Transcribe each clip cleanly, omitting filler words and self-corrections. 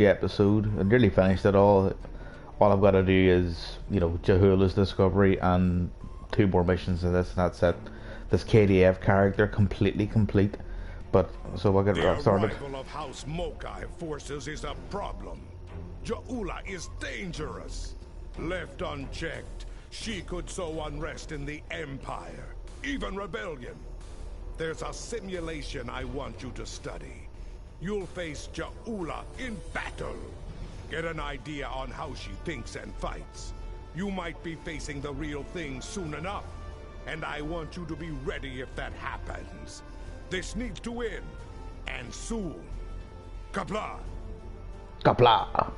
episode. I nearly finished it all. All I've got to do is, Jahula's discovery and two more missions in this, and that's it. This KDF character completely complete. But so we'll get The started. arrival of House Mokai forces is a problem. Jaula is dangerous. Left unchecked, she could sow unrest in the Empire, even rebellion. There's a simulation I want you to study. You'll face Jaula in battle. Get an idea on how she thinks and fights. You might be facing the real thing soon enough, and I want you to be ready if that happens. This needs to end, and soon. Qapla'! Qapla'!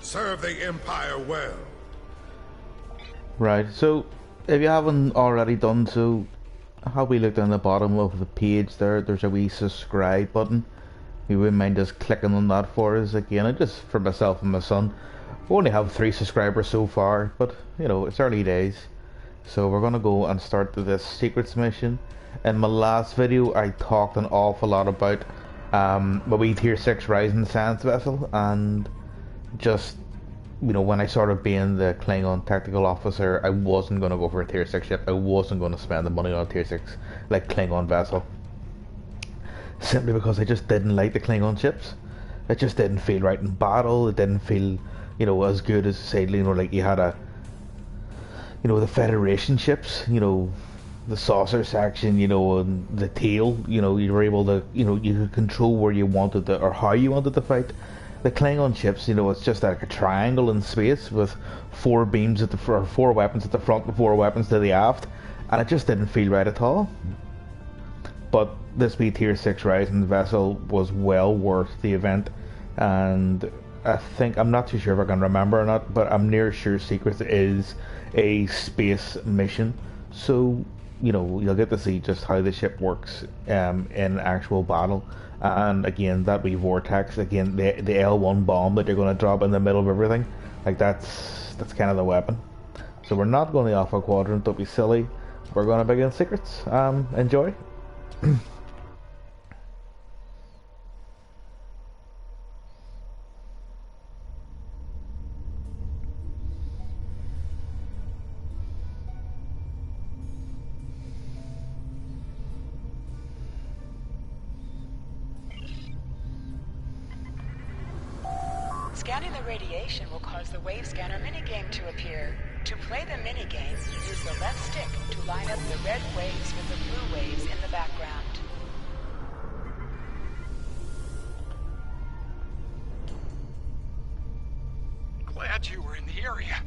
Serve the Empire well. Right, so if you haven't already done so, have we looked down the bottom of the page there? There's a wee subscribe button. You wouldn't mind just clicking on that for us again, and just for myself and my son. We only have 3 subscribers so far, but it's early days. So we're gonna go and start this secrets mission. In my last video I talked an awful lot about my wee tier 6 Rising Science vessel, and just when I started being the Klingon tactical officer, I wasn't going to go for a tier 6 ship. I wasn't going to spend the money on a tier 6 like Klingon vessel, simply because I just didn't like the Klingon ships. It just didn't feel right in battle. It didn't feel as good as, say, like you had the Federation ships, the saucer section, and the tail, you were able to, you could control where you wanted to, or how you wanted to fight. The Klingon ships, it's just like a triangle in space with 4 beams at the 4 weapons at the front and 4 weapons to the aft, and it just didn't feel right at all. But this wee tier 6 Rising vessel was well worth the event, and I think, I'm not too sure if I can remember or not, but I'm near sure Secrets is a space mission, so you'll get to see just how the ship works in actual battle. And again, that wee vortex, again, the L1 bomb that you're going to drop in the middle of everything, like that's kind of the weapon. So we're not going to the Alpha Quadrant, don't be silly. We're going to begin Secrets. Enjoy. Scanning the radiation will cause the wave scanner minigame to appear. To play the minigame, use the left stick to line up the red waves with the blue waves in the background. Glad you were in the area.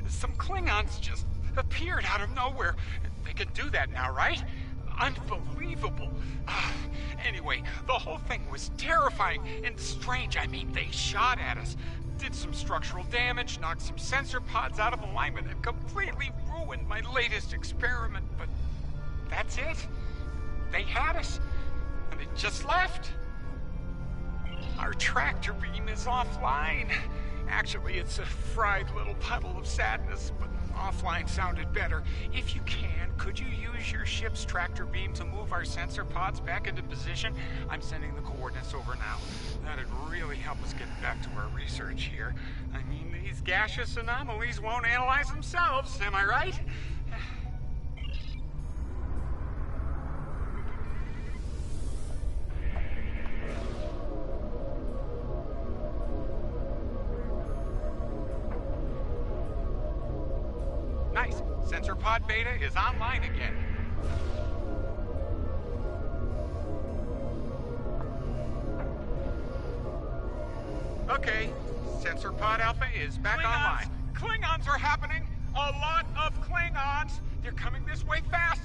Some Klingons just appeared out of nowhere. They can do that now, right? Unbelievable. Anyway, the whole thing was terrifying and strange. I mean, they shot at us, did some structural damage, knocked some sensor pods out of alignment, and completely ruined my latest experiment. But that's it. They had us, and they just left. Our tractor beam is offline. Actually, it's a fried little puddle of sadness, but offline sounded better. If you can, could you use your ship's tractor beam to move our sensor pods back into position? I'm sending the coordinates over now. That'd really help us get back to our research here. I mean, these gaseous anomalies won't analyze themselves, am I right? Nice. Sensor pod beta is online again. Okay. Sensor pod alpha is back online. Klingons are happening! A lot of Klingons! They're coming this way fast!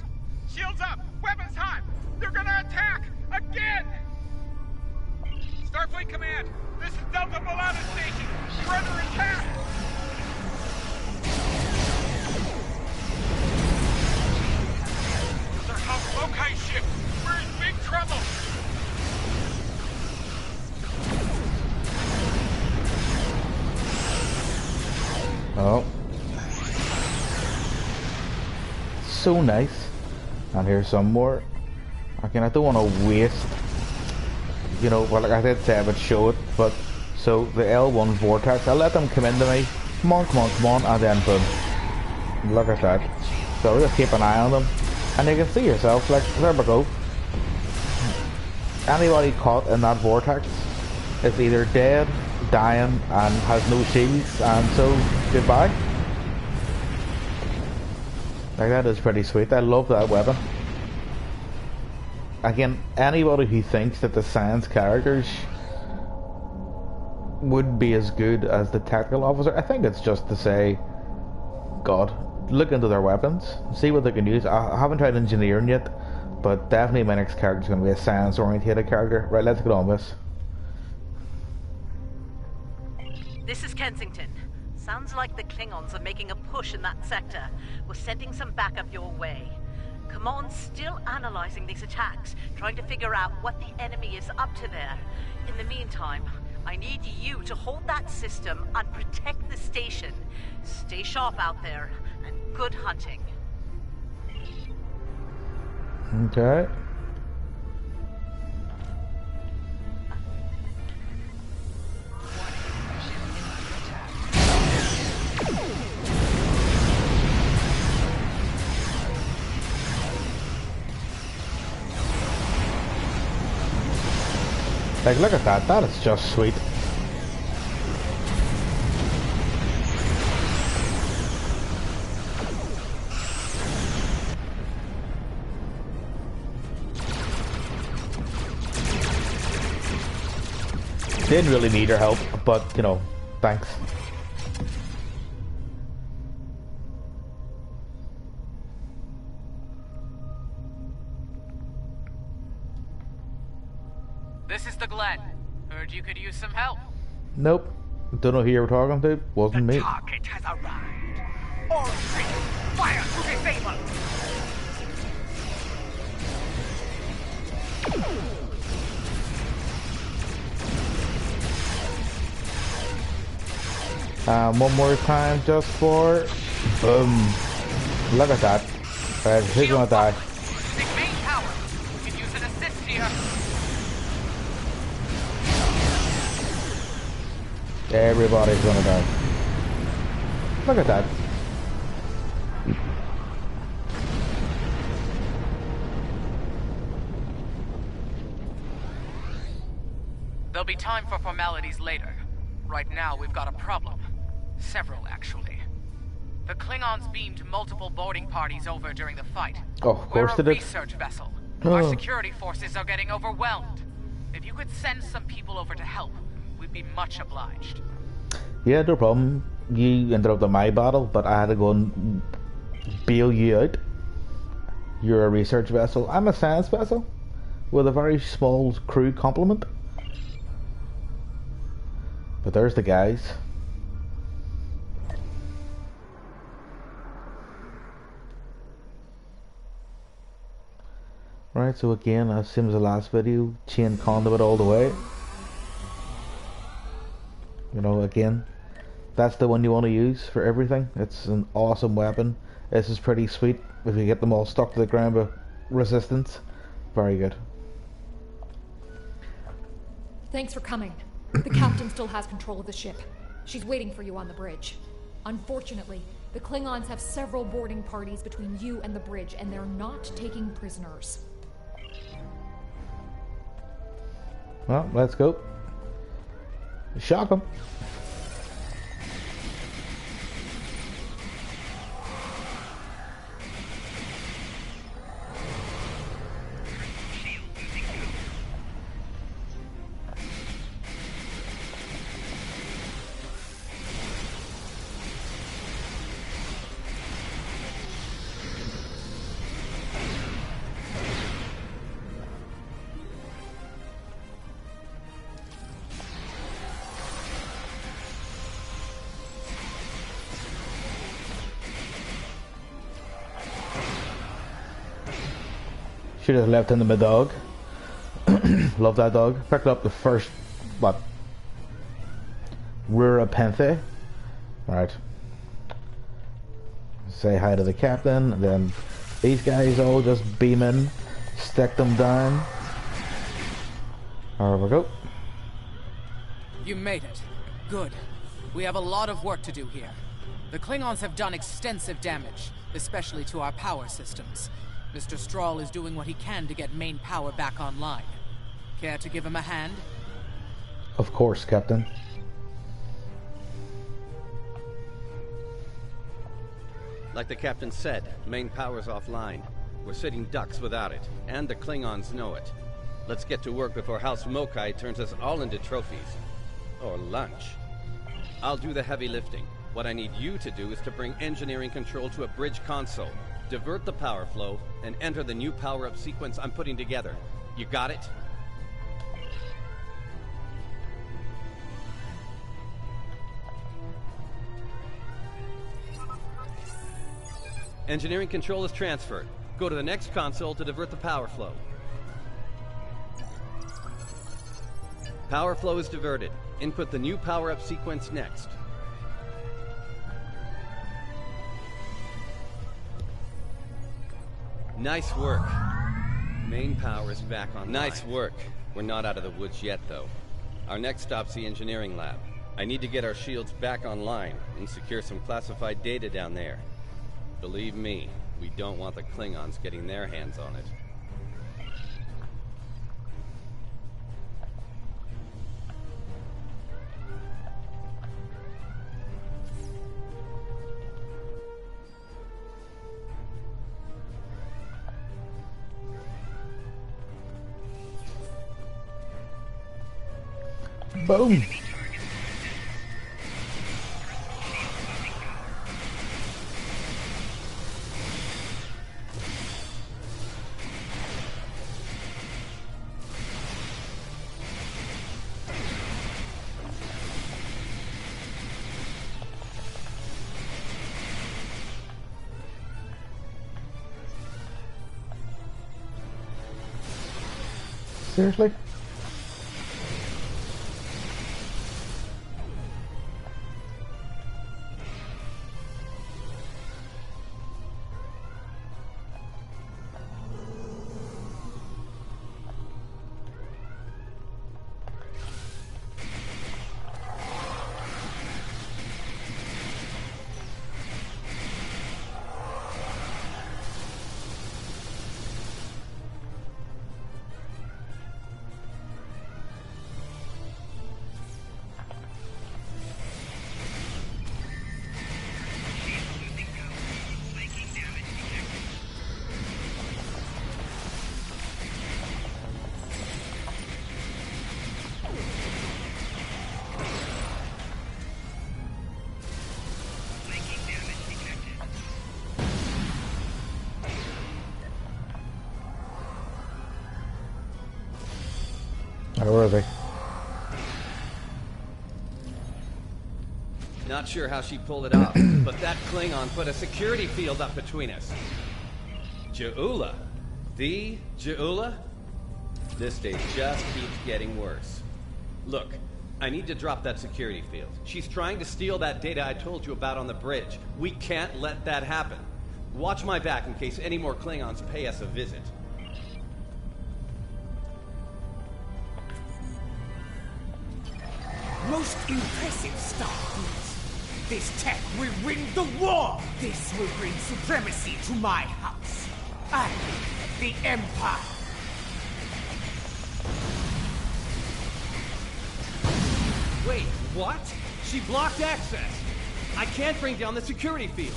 Shields up! Weapons hot! They're gonna attack! Again! Starfleet Command! This is Delta Milana Station! We're under attack! House Mokai ship! We're in big trouble! Oh. So nice. And here's some more. Again, I don't want to waste, well, like I did say I would show it, but So the L1 vortex, I let them come into me. Come on, come on, come on, and then boom. Look at that. So just keep an eye on them. And you can see yourself, like, there we go. Anybody caught in that vortex is either dead, dying, and has no shields, and so goodbye. Like, that is pretty sweet. I love that weapon. Again, anybody who thinks that the science characters would be as good as the tactical officer, I think it's just to say, God, look into their weapons, see what they can use. I haven't tried engineering yet, but definitely my next character is going to be a science oriented character. Right, let's get on with this. This is Kensington. Sounds like the Klingons are making a push in that sector. We're sending some backup your way. Command's still analyzing these attacks, trying to figure out what the enemy is up to there. In the meantime, I need you to hold that system and protect the station. Stay sharp out there, and good hunting. Okay. Like, look at that. That is just sweet. Didn't really need her help, but, you know, thanks. This is the Glen. Heard you could use some help. Nope. Don't know who you were talking to. Wasn't me. The target has arrived. All troops, fire to disable. One more time just for... Boom. Look at that. Right, who's gonna die? Using main power. We can use an assist here. Everybody's gonna die. Look at that. There'll be time for formalities later. Right now, we've got a problem. Several, actually. The Klingons beamed multiple boarding parties over during the fight. Oh, of course they We're a did. research vessel. Oh. Our security forces are getting overwhelmed. If you could send some people over to help, we'd be much obliged. Yeah, no problem. You interrupted my battle, but I had to go and bail you out. You're a research vessel. I'm a science vessel with a very small crew complement. But there's the guys. Right, so again, as same as the last video, chain conduit all the way. You know, again, that's the one you want to use for everything. It's an awesome weapon. This is pretty sweet if you get them all stuck to the ground with resistance. Very good. Thanks for coming. The captain still has control of the ship. She's waiting for you on the bridge. Unfortunately, the Klingons have several boarding parties between you and the bridge, and they're not taking prisoners. Well, let's go. Shock them. Should have left him to my dog. Love that dog. Picked up the first, what? Rurapenthe. Alright. Say hi to the captain, and then these guys all just beam in, stick them down. There we go. You made it. Good. We have a lot of work to do here. The Klingons have done extensive damage, especially to our power systems. Mr. Strahl is doing what he can to get main power back online. Care to give him a hand? Of course, Captain. Like the captain said, main power's offline. We're sitting ducks without it, and the Klingons know it. Let's get to work before House Mokai turns us all into trophies. Or lunch. I'll do the heavy lifting. What I need you to do is to bring engineering control to a bridge console, divert the power flow, and enter the new power-up sequence I'm putting together. You got it? Engineering control is transferred. Go to the next console to divert the power flow. Power flow is diverted. Input the new power-up sequence next. Nice work. Main power is back on. Nice work. We're not out of the woods yet, though. Our next stop's the engineering lab. I need to get our shields back online and secure some classified data down there. Believe me, we don't want the Klingons getting their hands on it. Boom! Seriously? Where are they? Not sure how she pulled it off, but that Klingon put a security field up between us. Ja'ula? The Ja'ula? This day just keeps getting worse. Look, I need to drop that security field. She's trying to steal that data I told you about on the bridge. We can't let that happen. Watch my back in case any more Klingons pay us a visit. Most impressive stuff. This tech will win the war. This will bring supremacy to my house. I, the Empire. Wait, what? She blocked access. I can't bring down the security field.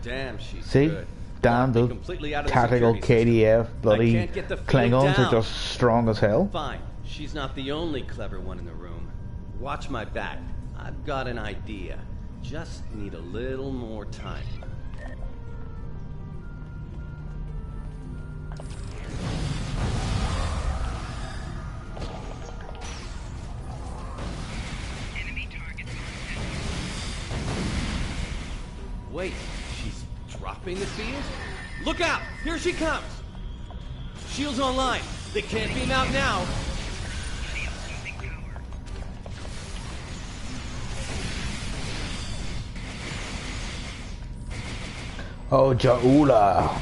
Damn, she's See? good. Damn, Locked me those completely out of the tactical security system. KDF bloody can't get the field Klingons down. are just strong as hell. Fine. She's not the only clever one in the room. Watch my back. I've got an idea. Just need a little more time. Wait, she's dropping the field? Look out! Here she comes! Shields online. They can't beam out now. Oh, Ja'ula.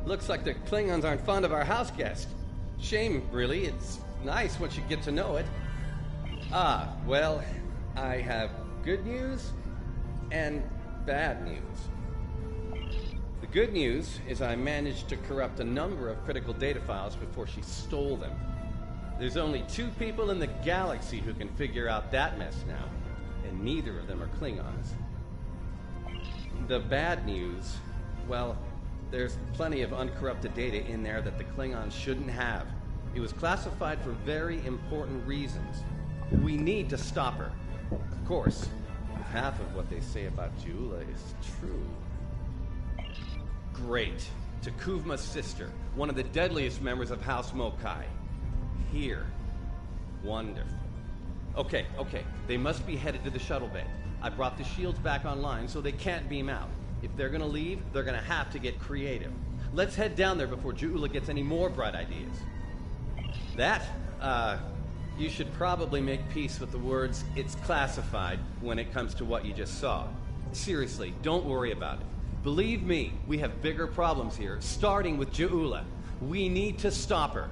Looks like the Klingons aren't fond of our house guest. Shame, really. It's nice once you get to know it. Ah, well, I have good news and bad news. The good news is I managed to corrupt a number of critical data files before she stole them. There's only 2 people in the galaxy who can figure out that mess now, and neither of them are Klingons. The bad news, well, there's plenty of uncorrupted data in there that the Klingons shouldn't have. It was classified for very important reasons. We need to stop her. Of course, half of what they say about Ja'ula is true. Great. Takuvma's sister, one of the deadliest members of House Mokai. Here. Wonderful. Okay. They must be headed to the shuttle bay. I brought the shields back online so they can't beam out. If they're gonna leave, they're gonna have to get creative. Let's head down there before Ja'ula gets any more bright ideas. You should probably make peace with the words, "it's classified," when it comes to what you just saw. Seriously, don't worry about it. Believe me, we have bigger problems here, starting with Ja'ula. We need to stop her.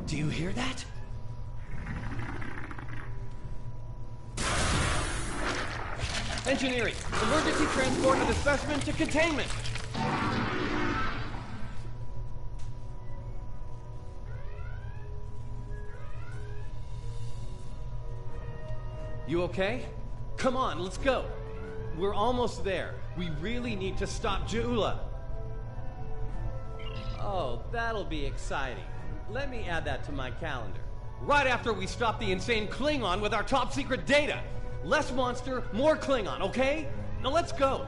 Do you hear that? Engineering! Emergency transport of the specimen to containment! You okay? Come on, let's go! We're almost there. We really need to stop Ja'ula. Oh, that'll be exciting. Let me add that to my calendar. Right after we stop the insane Klingon with our top secret data. Less monster, more Klingon, okay? Now let's go.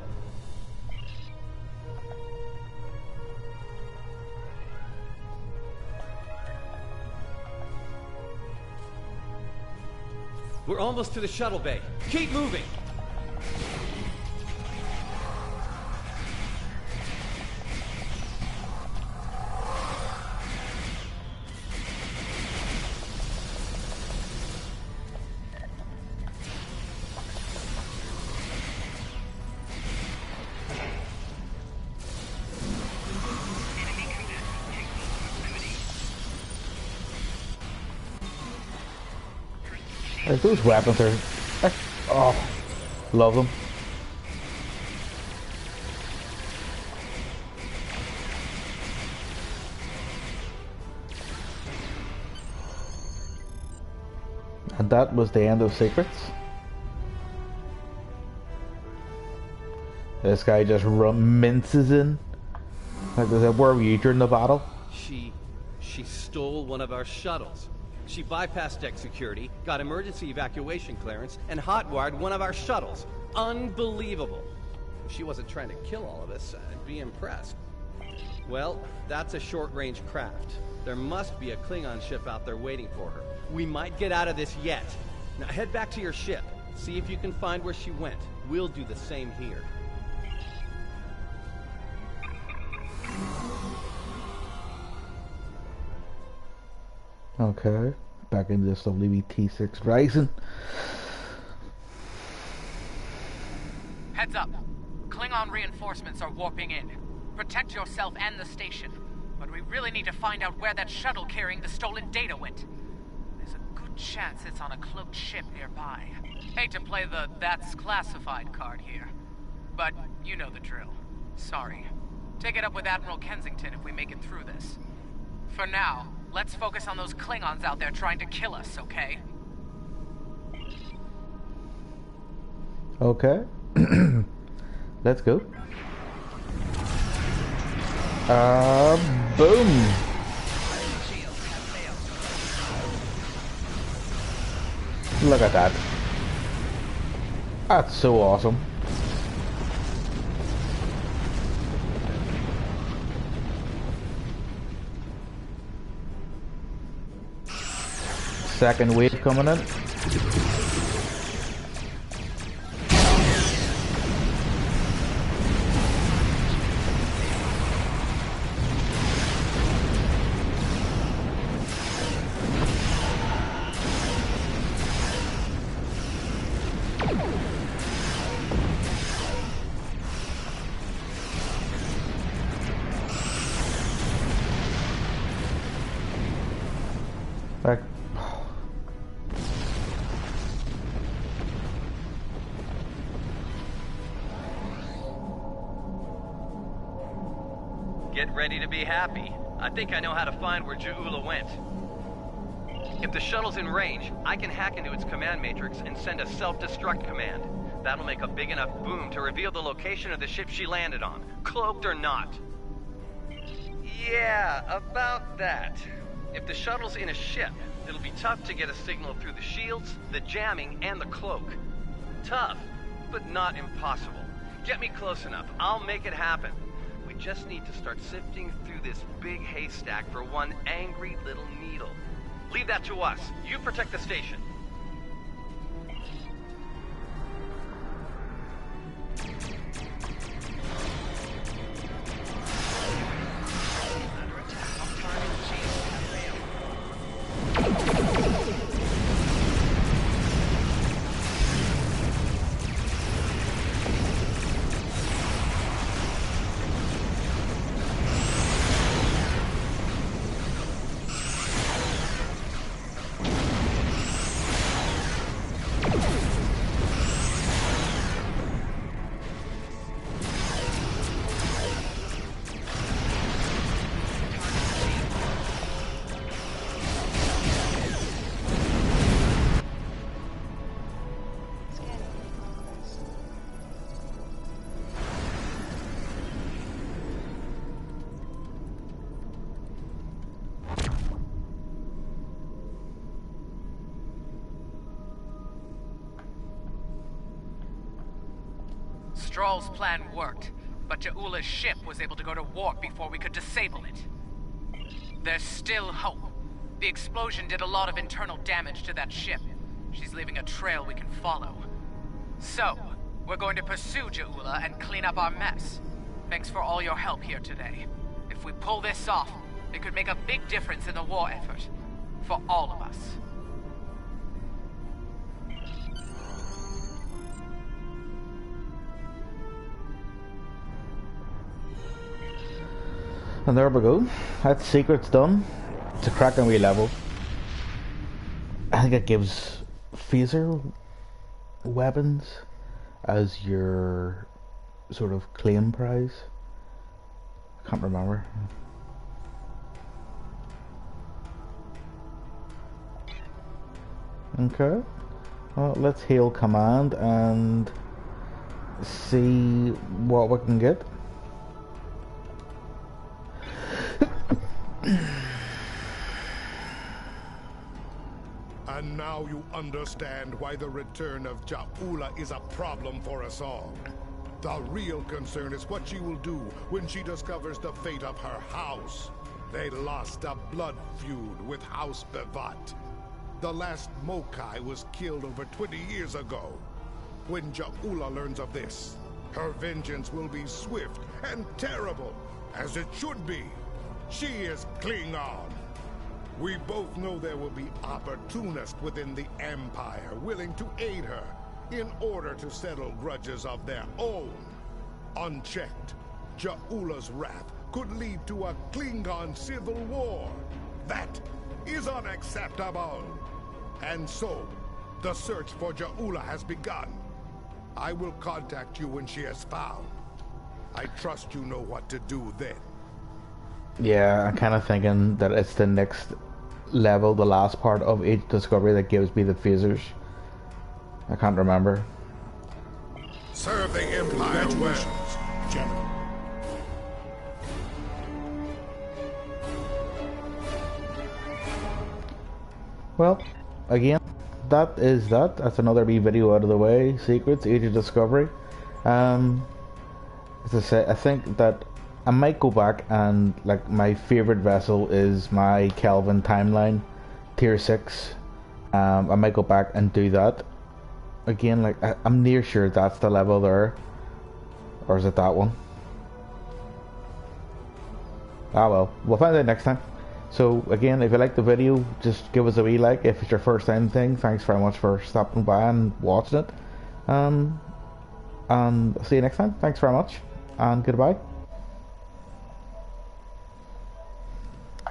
We're almost to the shuttle bay. Keep moving. Like, those weapons are... Oh, love them. And that was the end of Secrets. This guy just minces in. Like I said, where were you during the battle? She stole one of our shuttles. She bypassed deck security, got emergency evacuation clearance, and hotwired one of our shuttles. Unbelievable. If she wasn't trying to kill all of us, I'd be impressed. Well, that's a short-range craft. There must be a Klingon ship out there waiting for her. We might get out of this yet. Now head back to your ship. See if you can find where she went. We'll do the same here. Okay, back into this lovely T6 Ryzen. Heads up. Klingon reinforcements are warping in. Protect yourself and the station. But we really need to find out where that shuttle carrying the stolen data went. There's a good chance it's on a cloaked ship nearby. Hate to play the "that's classified" card here. But you know the drill. Sorry. Take it up with Admiral Kensington if we make it through this. For now, let's focus on those Klingons out there trying to kill us, okay? Okay. Let's go. Boom! Look at that. That's so awesome. Second wave coming in. Like, Get ready to be happy. I think I know how to find where Ja'ula went. If the shuttle's in range, I can hack into its command matrix and send a self-destruct command. That'll make a big enough boom to reveal the location of the ship she landed on, cloaked or not. Yeah, about that. If the shuttle's in a ship, it'll be tough to get a signal through the shields, the jamming, and the cloak. Tough, but not impossible. Get me close enough, I'll make it happen. We just need to start sifting through this big haystack for one angry little needle. Leave that to us. You protect the station. Stroll's plan worked, but Ja'ula's ship was able to go to warp before we could disable it. There's still hope. The explosion did a lot of internal damage to that ship. She's leaving a trail we can follow. So, we're going to pursue Ja'ula and clean up our mess. Thanks for all your help here today. If we pull this off, it could make a big difference in the war effort. For all of us. And there we go. That secret's done. It's a cracking wee level. I think it gives phaser weapons as your sort of claim prize. I can't remember. Okay, well, let's hail command and see what we can get. And now you understand why the return of Ja'ula is a problem for us all. The real concern is what she will do when she discovers the fate of her house. They lost a blood feud with House Bevat. The last Mokai was killed over 20 years ago. When Ja'ula learns of this, her vengeance will be swift and terrible, as it should be. She is Klingon. We both know there will be opportunists within the Empire willing to aid her in order to settle grudges of their own. Unchecked, Ja'ula's wrath could lead to a Klingon civil war. That is unacceptable. And so, the search for Ja'ula has begun. I will contact you when she is found. I trust you know what to do then. Yeah, I'm kind of thinking that it's the next level, the last part of Age of Discovery that gives me the phasers. I can't remember. Serve the Empire well, General. Well, again, that's another wee video out of the way. Secrets, Age of Discovery. As I say, I think that I might go back and, like, my favorite vessel is my Kelvin timeline, tier 6. I might go back and do that again. Like, I'm near sure that's the level there, or is it that one? Ah well, we'll find out next time. So again, if you like the video, just give us a wee like. If it's your first time thing, thanks very much for stopping by and watching it. And see you next time. Thanks very much, and goodbye.